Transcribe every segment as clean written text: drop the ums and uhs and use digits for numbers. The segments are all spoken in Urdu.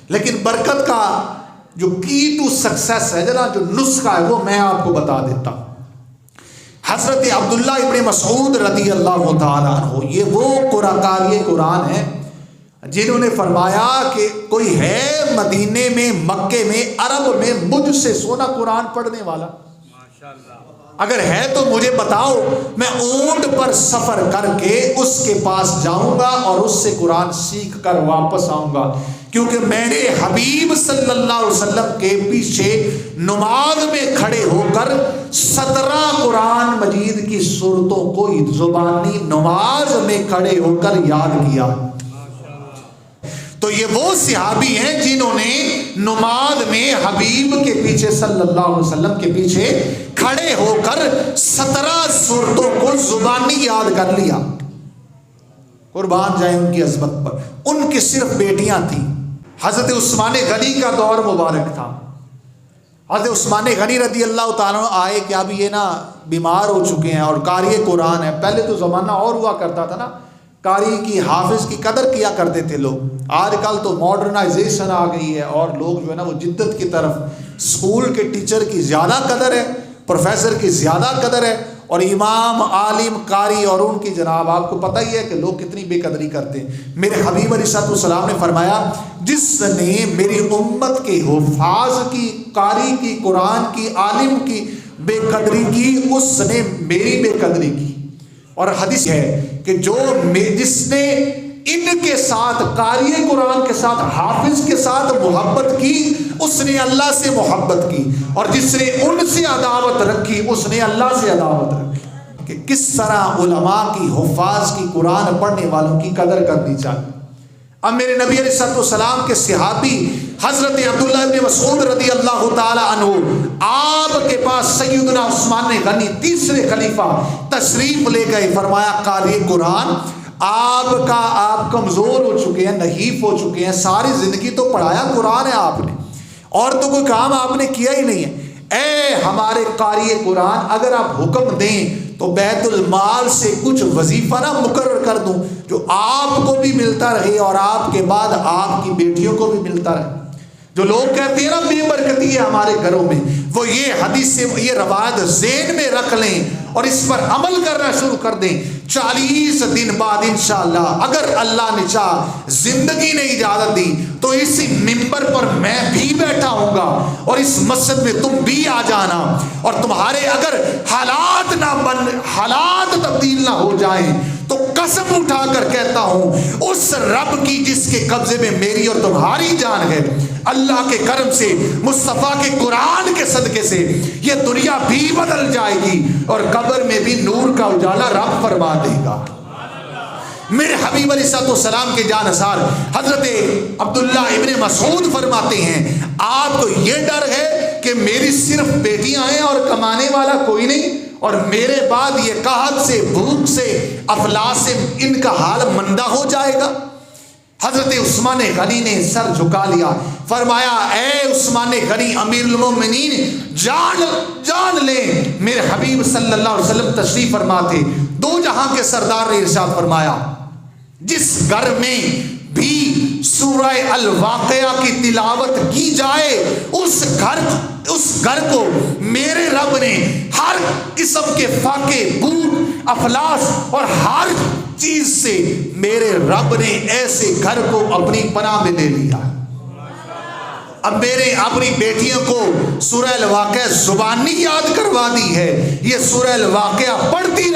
لیکن برکت کا جو کی ٹو سکسیس ہے جناب، جو نسخہ ہے وہ میں آپ کو بتا دیتا ہوں۔ حضرت عبداللہ ابن مسعود رضی اللہ تعالیٰ عنہ، یہ وہ قاری قرآن ہے جنہوں نے فرمایا کہ کوئی ہے مدینے میں، مکے میں، عرب میں مجھ سے سونا قرآن پڑھنے والا؟ اگر ہے تو مجھے بتاؤ، میں اونٹ پر سفر کر کے اس کے پاس جاؤں گا اور اس سے قرآن سیکھ کر واپس آؤں گا، کیونکہ میں نے حبیب صلی اللہ علیہ وسلم کے پیچھے نماز میں کھڑے ہو کر 17 قرآن مجید کی سورتوں کو زبانی نماز میں کھڑے ہو کر یاد کیا۔ تو یہ وہ صحابی ہیں جنہوں نے نماز میں حبیب کے پیچھے صلی اللہ علیہ وسلم کے پیچھے کھڑے ہو کر 17 سورتوں کو زبانی یاد کر لیا۔ قربان جائیں ان کی عظمت پر۔ ان کی صرف بیٹیاں تھیں۔ حضرت عثمان غنی کا دور مبارک تھا۔ حضرت عثمان غنی رضی اللہ تعالیٰ عنہ آئے کہ اب یہ نا بیمار ہو چکے ہیں اور قاری قرآن ہے۔ پہلے تو زمانہ اور ہوا کرتا تھا نا، قاری کی، حافظ کی قدر کیا کرتے تھے لوگ۔ آج کل تو ماڈرنائزیشن آ گئی ہے اور لوگ جو ہے نا وہ جدت کی طرف، اسکول کے ٹیچر کی زیادہ قدر ہے، پروفیسر کی زیادہ قدر ہے، اور امام، عالم، قاری اور ان کی جناب آپ کو پتہ ہی ہے کہ لوگ کتنی بے قدری کرتے ہیں۔ میرے حبیب علیہ السلام نے فرمایا جس نے میری امت کے حفاظ کی، قاری کی، قرآن کی، عالم کی بے قدری کی، اس نے میری بے قدری کی۔ اور حدیث ہے کہ جس نے ان کے ساتھ، قاری قرآن کے ساتھ، حافظ کے ساتھ محبت کی، اس نے اللہ سے محبت کی، اور جس نے ان سے عداوت رکھی، اس نے اللہ سے عداوت رکھی۔ کہ کس طرح علماء کی، حفاظ کی، قرآن پڑھنے والوں کی قدر کرنی چاہیے۔ اب میرے نبی علیہ السلام کے صحابی حضرت عبداللہ ابن مسعود رضی اللہ تعالی عنہ آپ کے پاس سیدنا عثمان غنی تیسرے خلیفہ تشریف لے گئے۔ فرمایا قاری قرآن آپ کمزور ہو چکے ہیں، نحیف ہو چکے ہیں، ساری زندگی تو پڑھایا قرآن ہے آپ نے، اور تو کوئی کام آپ نے کیا ہی نہیں ہے۔ اے ہمارے قاری قرآن، اگر آپ حکم دیں تو بیت المال سے کچھ وظیفہ نہ مقرر کر دوں جو آپ کو بھی ملتا رہے اور آپ کے بعد آپ کی بیٹیوں کو بھی ملتا رہے۔ جو لوگ کہتے ہیں نا بے برکتی ہے ہمارے گھروں میں، وہ یہ حدیث سے یہ روایت ذہن میں رکھ لیں اور اس پر عمل کرنا شروع کر دیں۔ 40 دن بعد انشاءاللہ اگر اللہ نے چاہ زندگی نے اجازت دی تو اسی ممبر پر میں بھی بیٹھا ہوں گا اور اس مسجد میں تم بھی آ جانا، اور تمہارے اگر حالات تبدیل نہ ہو جائیں تو قسم اٹھا کر کہتا ہوں اس رب کی جس کے قبضے میں میری اور تمہاری جان ہے، اللہ کے کرم سے، مصطفیٰ کے قرآن کے صدقے سے یہ دنیا بھی بدل جائے گی اور قبر میں بھی نور کا اجالا رب فرما دے گا۔ میرے حبیب علیہ السلام کے جانثار حضرت عبداللہ ابن مسعود فرماتے ہیں آپ کو یہ ڈر ہے کہ میری صرف بیٹیاں ہیں اور کمانے والا کوئی نہیں، اور میرے بعد یہ قحط سے، بھوک سے، افلاس سے ان کا حال مندہ ہو جائے گا۔ حضرت عثمان غنی نے سر جھکا لیا، فرمایا اے عثمان غنی امیر المومنین، جان لیں میرے حبیب صلی اللہ علیہ وسلم تشریف فرما تھے۔ دو جہاں کے سردار نے ارشاد فرمایا جس گھر میں بھی سورہ الواقعہ کی تلاوت کی جائے اس گھر کو میرے رب نے ہر قسم کے فاقے، بھوک، افلاس اور ہر چیز سے میرے رب نے ایسے گھر کو اپنی پناہ میں لے لیا۔ اب میرے اپنی بیٹیوں کو سورہ الواقعہ زبانی یاد کروا دی ہے، یہ سورہ الواقعہ پڑھتی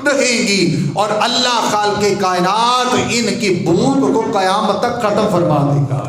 رہیں گی اور اللہ خالق کائنات ان کی بھوک کو قیامت تک ختم فرما دے گا۔